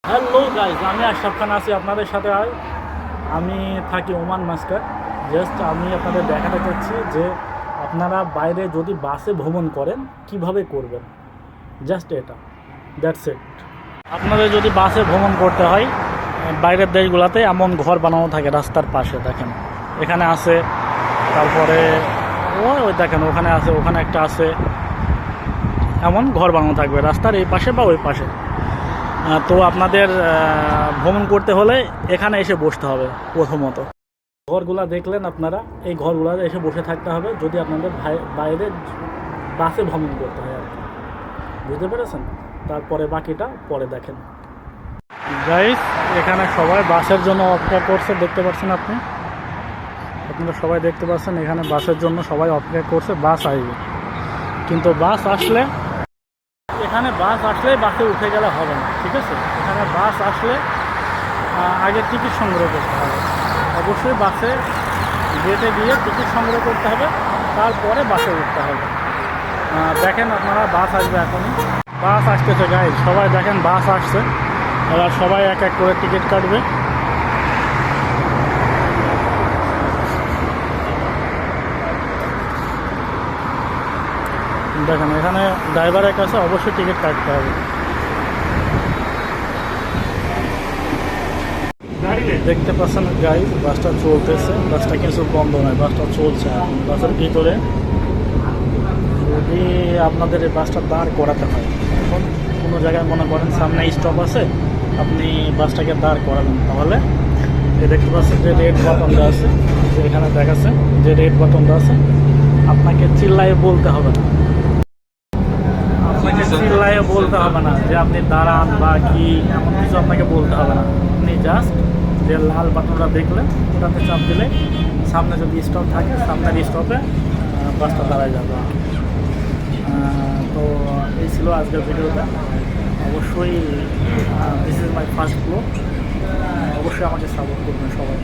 Hello guys, আমি আশরাফ খান আছি আপনাদের সাথে। আমি থাকি ওমান মাস্কাট। জাস্ট আমি আপনাদের দেখাতে চাচ্ছি যে আপনারা বাইরে যদি বাসে ভ্রমণ করেন কিভাবে করবেন, জাস্ট এটা, দ্যাটস ইট। আপনাদের যদি বাসে ভ্রমণ করতে হয় বাইরের দেশগুলোতে এমন ঘর বানানো থাকে রাস্তার পাশে, দেখেন এখানে আছে, তারপরে ওই দেখেন ওখানে আছে, ওখানে একটা আছে, এমন ঘর বানানো থাকবে রাস্তার এই পাশে বা ওই পাশে। তো আপনাদের ভ্রমণ করতে হলে এখানে এসে বসতে হবে। প্রথমত ঘরগুলা দেখলেন আপনারা, এই ঘরগুলোতে এসে বসে থাকতে হবে যদি আপনাদের বাইরে বাসে ভ্রমণ করতে হয় আর কি, বুঝতে পেরেছেন? তারপরে বাকিটা পরে দেখেন। গাইস, এখানে সবাই বাসের জন্য অপেক্ষা করছে, দেখতে পাচ্ছেন আপনারা সবাই দেখতে পাচ্ছেন এখানে বাসের জন্য সবাই অপেক্ষা করছে, বাস আসবে। কিন্তু বাস আসলে এখানে বাস আসলেই বাসে উঠে গেলে হবে না, ঠিক আছে? এখানে বাস আসলে আগে টিকিট সংগ্রহ করতে হবে। অবশ্যই বাসে গেটে গিয়ে টিকিট সংগ্রহ করতে হবে, তারপরে বাসে উঠতে হবে। দেখেন আপনারা বাস আসবে, এখনই বাস আসতেছে গাইজ, সবাই দেখেন বাস আসছে। এবার সবাই এক এক করে টিকিট কাটবে। দেখেন এখানে ড্রাইভারের কাছে অবশ্যই টিকিট কাটতে হবে। দেখতে পাচ্ছেন গাইজ, বাসটা চলতেছে, বাসটা কিছু বন্ধ নয়, বাসটা চলছে। বাসের ভিতরে যদি আপনাদের এই বাসটা দাঁড় করাতে হয়, এখন কোনো জায়গায় মনে করেন সামনে স্টপ আছে, আপনি বাসটাকে দাঁড় করাবেন, তাহলে দেখতে পাচ্ছেন যে রেড বাটনটা আছে, যে এখানে দেখাচ্ছে যে রেড বাটনটা আছে, আপনাকে চিল্লাইয়ে বলতে হবে না, চিল্লাইয়ে বলতে হবে না যে আপনি দাঁড়ান বা কি, এমন কিছু আপনাকে বলতে হবে না। আপনি জাস্ট যে লাল বাটনটা দেখলেন ওটাতে চাপ দিলে সামনে যদি স্টপ থাকে সামনের স্টপে বাসটা দাঁড়ায় যাবে। তো এই ছিল আজকের ভিডিওটা। অবশ্যই this is my first blog, অবশ্যই আমাকে সাপোর্ট করবেন সবাই।